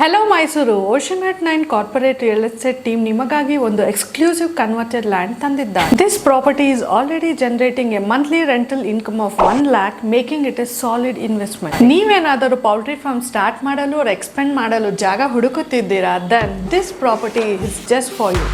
Hello Mysuru, Oceanate 9 Corporate Real Estate Team ನಿಮಗಾಗಿ ಒಂದು exclusive converted land ತಂದಿದ್ದಾರೆ. This property is already generating a monthly rental income of 1 lakh, making it a solid investment. ನೀವೇನಾದರೂ poultry farm start ಮಾಡಲು or expand ಮಾಡಲು ಜಾಗ ಹುಡುಕುತ್ತಿದ್ದೀರಾ? Then this property is just for you.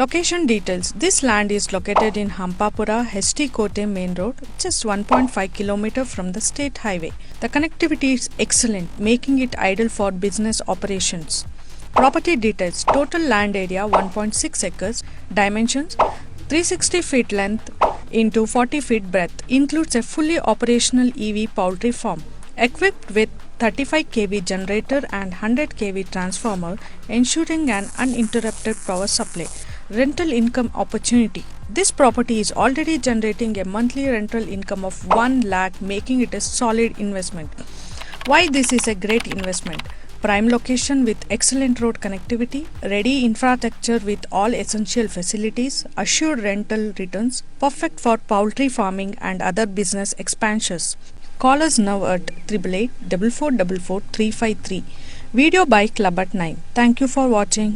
Location details. This land is located in Hampapura, EC Kote main road, just 1.5 km from the state highway. The connectivity is excellent, making it ideal for business operations. Property details. Total land area 1.6 acres. Dimensions 360 feet length into 40 feet breadth. Includes a fully operational EV poultry farm. Equipped with 35 kV generator and 100 kV transformer, ensuring an uninterrupted power supply. Rental income opportunity. This property is already generating a monthly rental income of 1 lakh, making it a solid investment. Why this is a great investment? Prime location with excellent road connectivity, ready infrastructure with all essential facilities, assured rental returns, perfect for poultry farming and other business expansions. Call us now at 888 444 353. Video by Club at 9. Thank you for watching.